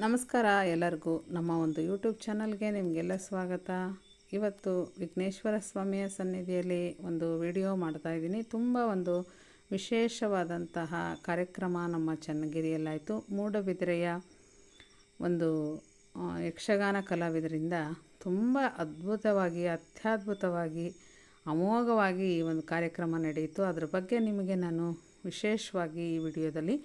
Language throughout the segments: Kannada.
ನಮಸ್ಕಾರ ಎಲ್ಲರಿಗೂ ನಮ್ಮ ಒಂದು ಯೂಟ್ಯೂಬ್ ಚಾನಲ್ಗೆ ನಿಮಗೆಲ್ಲ ಸ್ವಾಗತ. ಇವತ್ತು ವಿಘ್ನೇಶ್ವರ ಸ್ವಾಮಿಯ ಸನ್ನಿಧಿಯಲ್ಲಿ ಒಂದು ವಿಡಿಯೋ ಮಾಡ್ತಾ ಇದ್ದೀನಿ. ತುಂಬ ಒಂದು ವಿಶೇಷವಾದಂತಹ ಕಾರ್ಯಕ್ರಮ ನಮ್ಮ ಚನ್ನಗಿರಿಯಲ್ಲಾಯಿತು. ಮೂಡಬಿದಿರೆಯ ಒಂದು ಯಕ್ಷಗಾನ ಕಲಾವಿದರಿಂದ ತುಂಬ ಅದ್ಭುತವಾಗಿ ಅತ್ಯದ್ಭುತವಾಗಿ ಅಮೋಘವಾಗಿ ಈ ಒಂದು ಕಾರ್ಯಕ್ರಮ ನಡೆಯಿತು. ಅದ್ರ ಬಗ್ಗೆ ನಿಮಗೆ ನಾನು ವಿಶೇಷವಾಗಿ ಈ ವಿಡಿಯೋದಲ್ಲಿ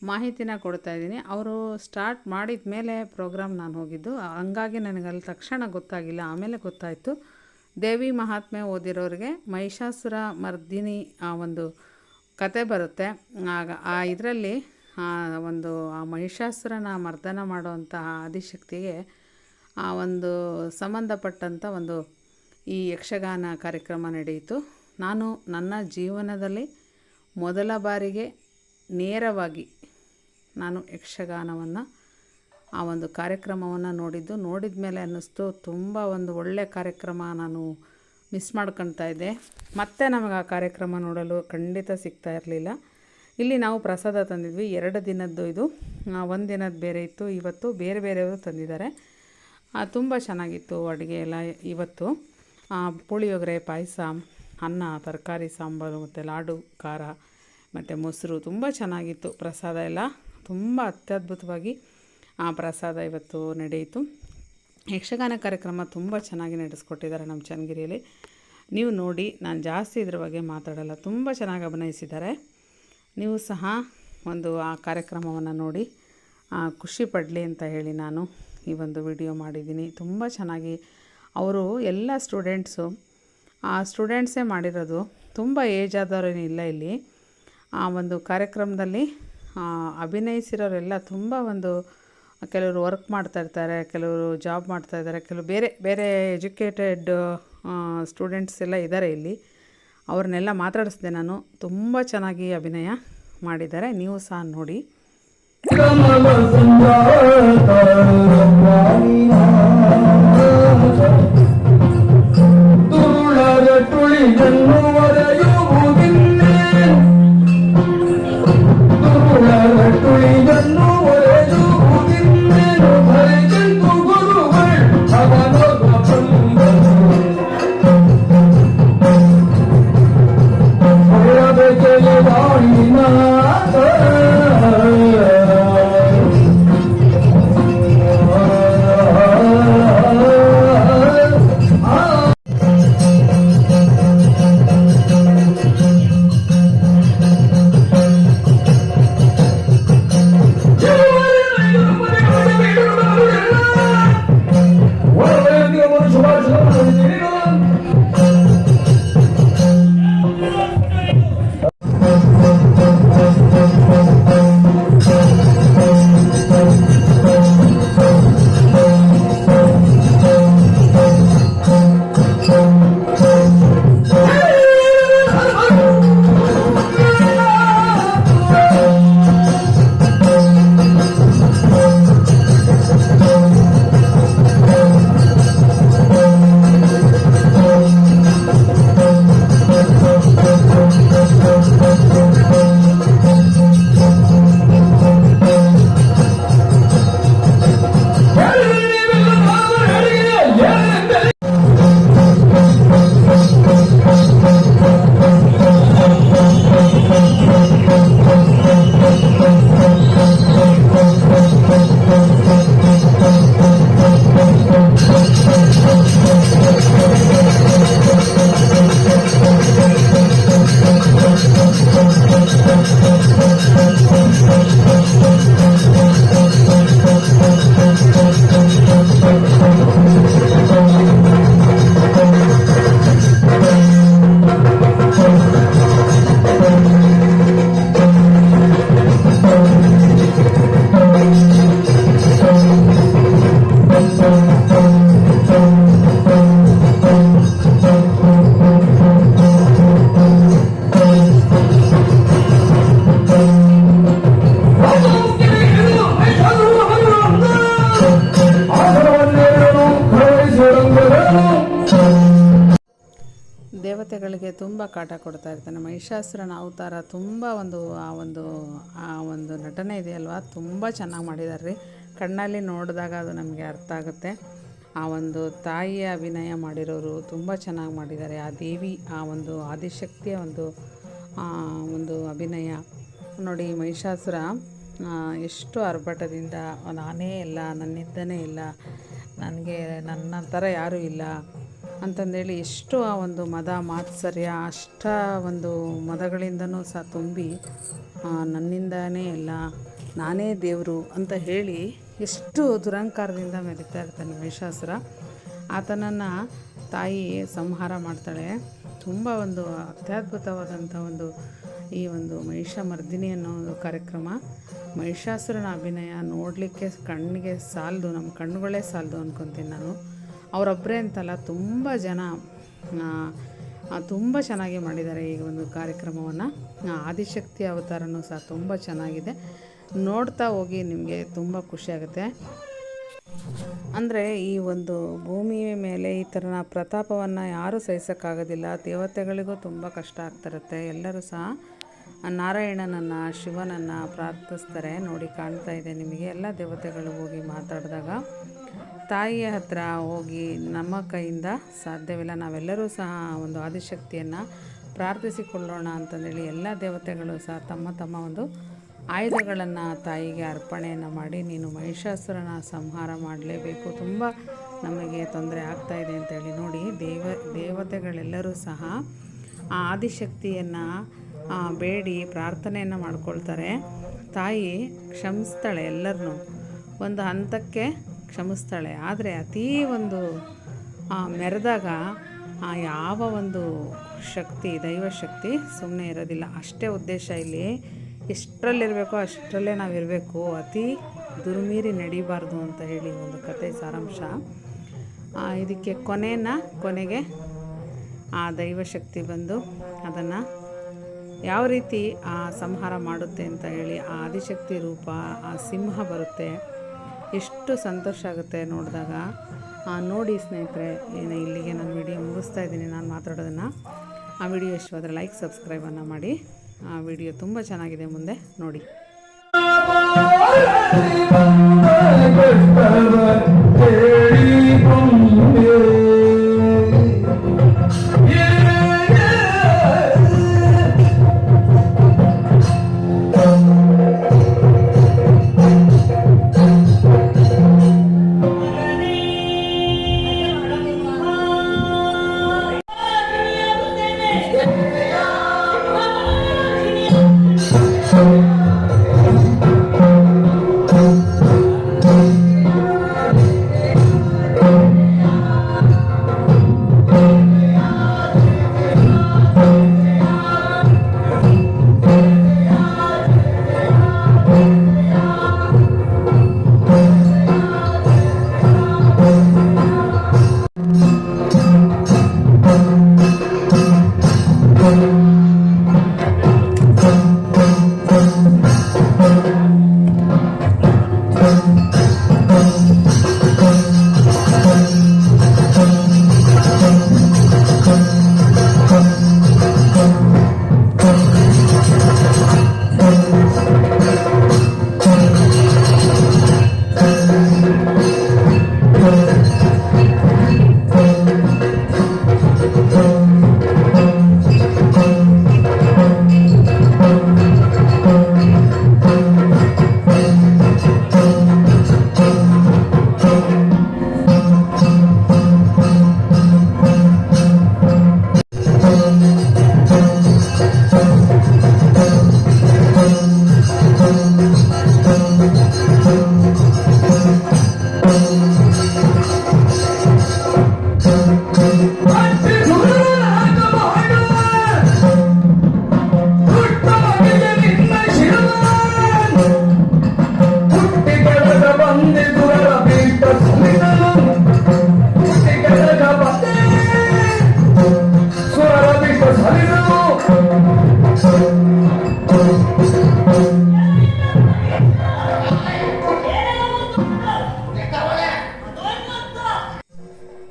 ಮಾಹಿತಿನ ಕೊಡ್ತಾ ಇದ್ದೀನಿ. ಅವರು ಸ್ಟಾರ್ಟ್ ಮಾಡಿದ ಮೇಲೆ ಪ್ರೋಗ್ರಾಮ್ ನಾನು ಹೋಗಿದ್ದು, ಹಂಗಾಗಿ ನನಗೆ ಅಲ್ಲಿ ತಕ್ಷಣ ಗೊತ್ತಾಗಿಲ್ಲ, ಆಮೇಲೆ ಗೊತ್ತಾಯಿತು. ದೇವಿ ಮಹಾತ್ಮೆ ಓದಿರೋರಿಗೆ ಮಹಿಷಾಸುರ ಮರ್ದಿನಿ ಆ ಒಂದು ಕತೆ ಬರುತ್ತೆ. ಆಗ ಇದರಲ್ಲಿ ಒಂದು ಆ ಮಹಿಷಾಸುರನ ಮರ್ದನ ಮಾಡುವಂತಹ ಆದಿಶಕ್ತಿಗೆ ಆ ಒಂದು ಸಂಬಂಧಪಟ್ಟಂಥ ಒಂದು ಈ ಯಕ್ಷಗಾನ ಕಾರ್ಯಕ್ರಮ ನಡೆಯಿತು. ನಾನು ನನ್ನ ಜೀವನದಲ್ಲಿ ಮೊದಲ ಬಾರಿಗೆ ನೇರವಾಗಿ ನಾನು ಯಕ್ಷಗಾನವನ್ನು ಆ ಒಂದು ಕಾರ್ಯಕ್ರಮವನ್ನು ನೋಡಿದ ಮೇಲೆ ಅನ್ನಿಸ್ತು, ತುಂಬ ಒಂದು ಒಳ್ಳೆಯ ಕಾರ್ಯಕ್ರಮ, ನಾನು ಮಿಸ್ ಮಾಡ್ಕೊಳ್ತಾ ಇದ್ದೆ. ಮತ್ತೆ ನಮಗೆ ಆ ಕಾರ್ಯಕ್ರಮ ನೋಡಲು ಖಂಡಿತ ಸಿಗ್ತಾ ಇರಲಿಲ್ಲ. ಇಲ್ಲಿ ನಾವು ಪ್ರಸಾದ ತಂದಿದ್ವಿ, 2 ದಿನದ್ದು ಇದು, 1 ದಿನದ್ದು ಬೇರೆ ಇತ್ತು. ಇವತ್ತು ಬೇರೆ ಬೇರೆಯವರು ತಂದಿದ್ದಾರೆ. ತುಂಬ ಚೆನ್ನಾಗಿತ್ತು ಅಡುಗೆ ಎಲ್ಲ. ಇವತ್ತು ಪುಳಿಯೋಗರೆ, ಪಾಯಸ, ಅನ್ನ, ತರಕಾರಿ ಸಾಂಬಾರು ಮತ್ತು ಲಾಡು, ಖಾರ ಮತ್ತು ಮೊಸರು ತುಂಬ ಚೆನ್ನಾಗಿತ್ತು. ಪ್ರಸಾದ ಎಲ್ಲ ತುಂಬ ಅತ್ಯದ್ಭುತವಾಗಿ ಆ ಪ್ರಸಾದ ಇವತ್ತು ನಡೆಯಿತು. ಯಕ್ಷಗಾನ ಕಾರ್ಯಕ್ರಮ ತುಂಬ ಚೆನ್ನಾಗಿ ನಡೆಸ್ಕೊಟ್ಟಿದ್ದಾರೆ ನಮ್ಮ ಚನ್ನಗಿರಿಯಲ್ಲಿ. ನೀವು ನೋಡಿ, ನಾನು ಜಾಸ್ತಿ ಇದ್ರ ಬಗ್ಗೆ ಮಾತಾಡಲ್ಲ, ತುಂಬ ಚೆನ್ನಾಗಿ ಅಭಿನಯಿಸಿದ್ದಾರೆ. ನೀವು ಸಹ ಒಂದು ಆ ಕಾರ್ಯಕ್ರಮವನ್ನು ನೋಡಿ ಖುಷಿ ಪಡಲಿ ಅಂತ ಹೇಳಿ ನಾನು ಈ ಒಂದು ವಿಡಿಯೋ ಮಾಡಿದ್ದೀನಿ. ತುಂಬ ಚೆನ್ನಾಗಿ ಅವರು ಎಲ್ಲ ಸ್ಟೂಡೆಂಟ್ಸೇ ಮಾಡಿರೋದು, ತುಂಬ ಏಜ್ ಆದವರೇನಿಲ್ಲ ಇಲ್ಲಿ. ಆ ಒಂದು ಕಾರ್ಯಕ್ರಮದಲ್ಲಿ ಅಭಿನಯಿಸಿರೋರೆಲ್ಲ ತುಂಬ ಒಂದು ಕೆಲವರು ವರ್ಕ್ ಮಾಡ್ತಾಯಿರ್ತಾರೆ, ಕೆಲವರು ಜಾಬ್ ಮಾಡ್ತಾಯಿದ್ದಾರೆ, ಕೆಲವು ಬೇರೆ ಬೇರೆ ಎಜುಕೇಟೆಡ್ ಸ್ಟೂಡೆಂಟ್ಸ್ ಎಲ್ಲ ಇದ್ದಾರೆ ಇಲ್ಲಿ. ಅವ್ರನ್ನೆಲ್ಲ ಮಾತಾಡಿಸಿದೆ ನಾನು. ತುಂಬ ಚೆನ್ನಾಗಿ ಅಭಿನಯ ಮಾಡಿದ್ದಾರೆ, ನೀವು ಸಹ ನೋಡಿ. ದೇವತೆಗಳಿಗೆ ತುಂಬ ಕಾಟ ಕೊಡ್ತಾ ಇರ್ತಾನೆ. ಮಹಿಷಾಸುರನ ಅವತಾರ ತುಂಬ ಆ ಒಂದು ನಟನೆ ಇದೆಯಲ್ವ, ತುಂಬ ಚೆನ್ನಾಗಿ ಮಾಡಿದ್ದಾರೆ ರೀ. ಕಣ್ಣಲ್ಲಿ ನೋಡಿದಾಗ ಅದು ನಮಗೆ ಅರ್ಥ ಆಗುತ್ತೆ. ಆ ಒಂದು ತಾಯಿಯ ಅಭಿನಯ ಮಾಡಿರೋರು ತುಂಬ ಚೆನ್ನಾಗಿ ಮಾಡಿದ್ದಾರೆ. ಆ ದೇವಿ, ಆ ಒಂದು ಆದಿಶಕ್ತಿಯ ಒಂದು ಅಭಿನಯ ನೋಡಿ. ಮಹಿಷಾಸುರ ಎಷ್ಟು ಆರ್ಭಟದಿಂದ ನಾನೇ ಇಲ್ಲ, ನನ್ನಿಂದನೇ ಇಲ್ಲ, ನನಗೆ ನನ್ನ ಥರ ಯಾರೂ ಇಲ್ಲ ಅಂತಂದೇಳಿ ಎಷ್ಟು ಆ ಒಂದು ಮದ ಮಾತ್ಸರ್ಯ ಒಂದು ಮದಗಳಿಂದನೂ ಸಹ ತುಂಬಿ ನನ್ನಿಂದನೇ ಇಲ್ಲ, ನಾನೇ ದೇವರು ಅಂತ ಹೇಳಿ ಎಷ್ಟು ದುರಹಂಕಾರದಿಂದ ಮೆರಿತಾ ಇರ್ತಾನೆ ಮಹಿಷಾಸುರ. ಆತನನ್ನು ತಾಯಿ ಸಂಹಾರ ಮಾಡ್ತಾಳೆ. ತುಂಬ ಒಂದು ಅತ್ಯದ್ಭುತವಾದಂಥ ಈ ಒಂದು ಮಹಿಷಮರ್ದಿನಿ ಅನ್ನೋ ಒಂದು ಕಾರ್ಯಕ್ರಮ. ಮಹಿಷಾಸುರನ ಅಭಿನಯ ನೋಡಲಿಕ್ಕೆ ಕಣ್ಣಿಗೆ ಸಾಲದು, ನಮ್ಮ ಕಣ್ಣುಗಳೇ ಸಾಲದು ಅಂದ್ಕೊತೀನಿ ನಾನು. ಅವರೊಬ್ಬರೇ ಅಂತಲ್ಲ, ತುಂಬ ಜನ ತುಂಬ ಚೆನ್ನಾಗಿ ಮಾಡಿದ್ದಾರೆ ಈ ಒಂದು ಕಾರ್ಯಕ್ರಮವನ್ನು. ಆದಿಶಕ್ತಿ ಅವತಾರನೂ ಸಹ ತುಂಬ ಚೆನ್ನಾಗಿದೆ. ನೋಡ್ತಾ ಹೋಗಿ ನಿಮಗೆ ತುಂಬ ಖುಷಿಯಾಗುತ್ತೆ. ಅಂದರೆ ಈ ಒಂದು ಭೂಮಿಯ ಮೇಲೆ ಈ ಥರ ಪ್ರತಾಪವನ್ನು ಯಾರೂ ಸಹಿಸೋಕ್ಕಾಗೋದಿಲ್ಲ. ದೇವತೆಗಳಿಗೂ ತುಂಬ ಕಷ್ಟ ಆಗ್ತಿರುತ್ತೆ. ಎಲ್ಲರೂ ಸಹ ನಾರಾಯಣನನ್ನು, ಶಿವನನ್ನು ಪ್ರಾರ್ಥಿಸ್ತಾರೆ. ನೋಡಿ, ಕಾಣ್ತಾ ಇದೆ ನಿಮಗೆ. ಎಲ್ಲ ದೇವತೆಗಳು ಹೋಗಿ ಮಾತಾಡಿದಾಗ ತಾಯಿಯ ಹತ್ರ ಹೋಗಿ ನಮ್ಮ ಕೈಯಿಂದ ಸಾಧ್ಯವಿಲ್ಲ, ನಾವೆಲ್ಲರೂ ಸಹ ಒಂದು ಆದಿಶಕ್ತಿಯನ್ನು ಪ್ರಾರ್ಥಿಸಿಕೊಳ್ಳೋಣ ಅಂತಂದೇಳಿ ಎಲ್ಲ ದೇವತೆಗಳು ಸಹ ತಮ್ಮ ತಮ್ಮ ಒಂದು ಆಯುಧಗಳನ್ನು ತಾಯಿಗೆ ಅರ್ಪಣೆಯನ್ನು ಮಾಡಿ, ನೀನು ಮಹಿಷಾಸುರನ ಸಂಹಾರ ಮಾಡಲೇಬೇಕು, ತುಂಬ ನಮಗೆ ತೊಂದರೆ ಆಗ್ತಾಯಿದೆ ಅಂತೇಳಿ ನೋಡಿ ದೇವತೆಗಳೆಲ್ಲರೂ ಸಹ ಆ ಆದಿಶಕ್ತಿಯನ್ನು ಬೇಡಿ ಪ್ರಾರ್ಥನೆಯನ್ನು ಮಾಡ್ಕೊಳ್ತಾರೆ. ತಾಯಿ ಕ್ಷಮಿಸ್ತಾಳೆ, ಎಲ್ಲರನ್ನೂ ಒಂದು ಹಂತಕ್ಕೆ ಕ್ಷಮಿಸ್ತಾಳೆ. ಆದರೆ ಅತೀ ಒಂದು ಮೆರೆದಾಗ ಯಾವ ಒಂದು ಶಕ್ತಿ, ದೈವಶಕ್ತಿ ಸುಮ್ಮನೆ ಇರೋದಿಲ್ಲ. ಅಷ್ಟೇ ಉದ್ದೇಶ ಇಲ್ಲಿ. ಎಷ್ಟರಲ್ಲಿರಬೇಕೋ ಅಷ್ಟರಲ್ಲೇ ನಾವಿರಬೇಕು, ಅತಿ ದುರ್ಮೀರಿ ನಡಿಬಾರ್ದು ಅಂತ ಹೇಳಿ ಒಂದು ಕತೆ ಸಾರಾಂಶ. ಇದಕ್ಕೆ ಕೊನೆಗೆ ಆ ದೈವಶಕ್ತಿ ಬಂದು ಅದನ್ನು ಯಾವ ರೀತಿ ಸಂಹಾರ ಮಾಡುತ್ತೆ ಅಂತ ಹೇಳಿ ಆ ಆದಿಶಕ್ತಿ ರೂಪ, ಆ ಸಿಂಹ ಬರುತ್ತೆ. ಎಷ್ಟು ಸಂತೋಷ ಆಗುತ್ತೆ ನೋಡಿದಾಗ. ನೋಡಿ ಸ್ನೇಹಿತರೆ, ಇಲ್ಲಿಗೆ ನಾನು ವಿಡಿಯೋ ಮುಗಿಸ್ತಾ ಇದ್ದೀನಿ. ನಾನು ಮಾತಾಡೋದನ್ನು ಆ ವಿಡಿಯೋ ಇಷ್ಟವಾದರೆ ಲೈಕ್, ಸಬ್ಸ್ಕ್ರೈಬನ್ನು ಮಾಡಿ. ಆ ವಿಡಿಯೋ ತುಂಬ ಚೆನ್ನಾಗಿದೆ, ಮುಂದೆ ನೋಡಿ.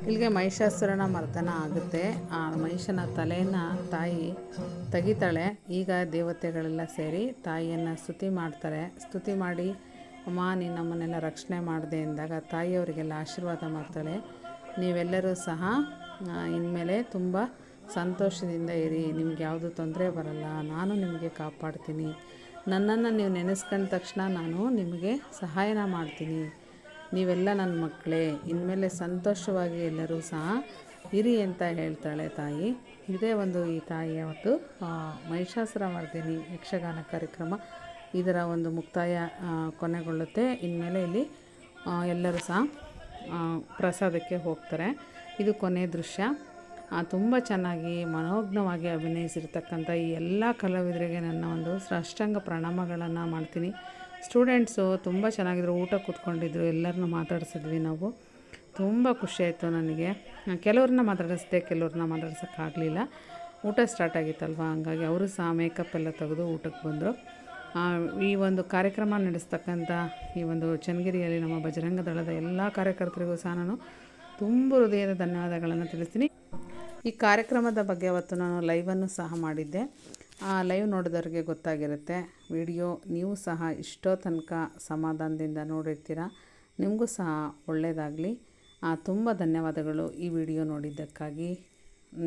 ಇಲ್ಲಿಗೆ ಮಹಿಷಾಸುರನ ಮರ್ದನ ಆಗುತ್ತೆ. ಆ ಮಹಿಷನ ತಲೆಯನ್ನು ತಾಯಿ ತೆಗಿತಾಳೆ. ಈಗ ದೇವತೆಗಳೆಲ್ಲ ಸೇರಿ ತಾಯಿಯನ್ನು ಸ್ತುತಿ ಮಾಡ್ತಾರೆ. ಸ್ತುತಿ ಮಾಡಿ ಅಮ್ಮ ನೀನು ನಮ್ಮನ್ನೆಲ್ಲ ರಕ್ಷಣೆ ಮಾಡಿದೆ ಎಂದಾಗ ತಾಯಿಯವರಿಗೆಲ್ಲ ಆಶೀರ್ವಾದ ಮಾಡ್ತಾಳೆ. ನೀವೆಲ್ಲರೂ ಸಹ ಇನ್ಮೇಲೆ ತುಂಬ ಸಂತೋಷದಿಂದ ಇರಿ, ನಿಮ್ಗೆ ಯಾವುದು ತೊಂದರೆ ಬರಲ್ಲ, ನಾನು ನಿಮಗೆ ಕಾಪಾಡ್ತೀನಿ, ನನ್ನನ್ನು ನೀವು ನೆನೆಸ್ಕೊಂಡ ತಕ್ಷಣ ನಾನು ನಿಮಗೆ ಸಹಾಯನ ಮಾಡ್ತೀನಿ, ನೀವೆಲ್ಲ ನನ್ನ ಮಕ್ಕಳೇ, ಇನ್ಮೇಲೆ ಸಂತೋಷವಾಗಿ ಎಲ್ಲರೂ ಸಹ ಇರಿ ಅಂತ ಹೇಳ್ತಾಳೆ ತಾಯಿ. ಇದೇ ಒಂದು ಈ ತಾಯಿಯ ಒಂದು ಮಹಿಷಾಸುರಮರ್ದಿನಿ ಯಕ್ಷಗಾನ ಕಾರ್ಯಕ್ರಮ ಇದರ ಒಂದು ಮುಕ್ತಾಯ ಕೊನೆಗೊಳ್ಳುತ್ತೆ. ಇನ್ಮೇಲೆ ಇಲ್ಲಿ ಎಲ್ಲರೂ ಸಹ ಪ್ರಸಾದಕ್ಕೆ ಹೋಗ್ತಾರೆ. ಇದು ಕೊನೆಯ ದೃಶ್ಯ. ತುಂಬ ಚೆನ್ನಾಗಿ ಮನೋಜ್ಞವಾಗಿ ಅಭಿನಯಿಸಿರ್ತಕ್ಕಂಥ ಈ ಎಲ್ಲ ಕಲಾವಿದರಿಗೆ ನನ್ನ ಒಂದು ಸಾಷ್ಟಾಂಗ ಪ್ರಣಾಮಗಳನ್ನು ಮಾಡ್ತೀನಿ. ಸ್ಟೂಡೆಂಟ್ಸು ತುಂಬ ಚೆನ್ನಾಗಿದ್ರು, ಊಟ ಕೂತ್ಕೊಂಡಿದ್ರು, ಎಲ್ಲರನ್ನೂ ಮಾತಾಡಿಸಿದ್ವಿ ನಾವು. ತುಂಬ ಖುಷಿಯಾಯಿತು ನನಗೆ. ಕೆಲವ್ರನ್ನ ಮಾತಾಡಿಸ್ದೆ, ಕೆಲವ್ರನ್ನ ಮಾತಾಡ್ಸೋಕ್ಕಾಗಲಿಲ್ಲ. ಊಟ ಸ್ಟಾರ್ಟ್ ಆಗಿತ್ತಲ್ವ, ಹಂಗಾಗಿ ಅವರು ಸಹ ಮೇಕಪ್ ಎಲ್ಲ ತೆಗೆದು ಊಟಕ್ಕೆ ಬಂದರು. ಈ ಒಂದು ಕಾರ್ಯಕ್ರಮ ನಡೆಸ್ತಕ್ಕಂಥ ಈ ಒಂದು ಚನ್ನಗಿರಿಯಲ್ಲಿ ನಮ್ಮ ಬಜರಂಗ ದಳದ ಎಲ್ಲ ಕಾರ್ಯಕರ್ತರಿಗೂ ಸಹ ನಾನು ತುಂಬ ಹೃದಯದ ಧನ್ಯವಾದಗಳನ್ನು ತಿಳಿಸ್ತೀನಿ. ಈ ಕಾರ್ಯಕ್ರಮದ ಬಗ್ಗೆ ಅವತ್ತು ನಾನು ಲೈವನ್ನು ಸಹ ಮಾಡಿದ್ದೆ. ಆ ಲೈವ್ ನೋಡಿದವ್ರಿಗೆ ಗೊತ್ತಾಗಿರುತ್ತೆ. ವಿಡಿಯೋ ನೀವು ಸಹ ಇಷ್ಟೋ ತನಕ ಸಮಾಧಾನದಿಂದ ನೋಡಿರ್ತೀರ. ನಿಮಗೂ ಸಹ ಒಳ್ಳೆಯದಾಗಲಿ. ತುಂಬ ಧನ್ಯವಾದಗಳು ಈ ವಿಡಿಯೋ ನೋಡಿದ್ದಕ್ಕಾಗಿ.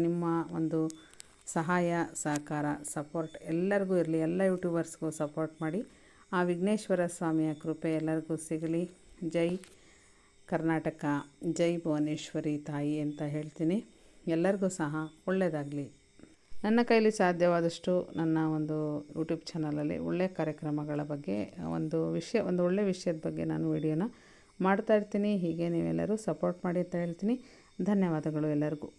ನಿಮ್ಮ ಒಂದು ಸಹಾಯ ಸಹಕಾರ ಸಪೋರ್ಟ್ ಎಲ್ಲರಿಗೂ ಇರಲಿ. ಎಲ್ಲ ಯೂಟ್ಯೂಬರ್ಸ್ಗೂ ಸಪೋರ್ಟ್ ಮಾಡಿ. ಆ ವಿಘ್ನೇಶ್ವರ ಸ್ವಾಮಿಯ ಕೃಪೆ ಎಲ್ಲರಿಗೂ ಸಿಗಲಿ. ಜೈ ಕರ್ನಾಟಕ, ಜೈ ಭುವನೇಶ್ವರಿ ತಾಯಿ ಅಂತ ಹೇಳ್ತೀನಿ. ಎಲ್ಲರಿಗೂ ಸಹ ಒಳ್ಳೆಯದಾಗಲಿ. ನನ್ನ ಕೈಲಿ ಸಾಧ್ಯವಾದಷ್ಟು ನನ್ನ ಒಂದು ಯೂಟ್ಯೂಬ್ ಚಾನಲಲ್ಲಿ ಒಳ್ಳೆಯ ಕಾರ್ಯಕ್ರಮಗಳ ಬಗ್ಗೆ ಒಂದು ಒಳ್ಳೆಯ ವಿಷಯದ ಬಗ್ಗೆ ನಾನು ವಿಡಿಯೋನ ಮಾಡ್ತಾಯಿರ್ತೀನಿ. ಹೀಗೆ ನೀವೆಲ್ಲರೂ ಸಪೋರ್ಟ್ ಮಾಡಿ ಅಂತ ಹೇಳ್ತೀನಿ. ಧನ್ಯವಾದಗಳು ಎಲ್ಲರಿಗೂ.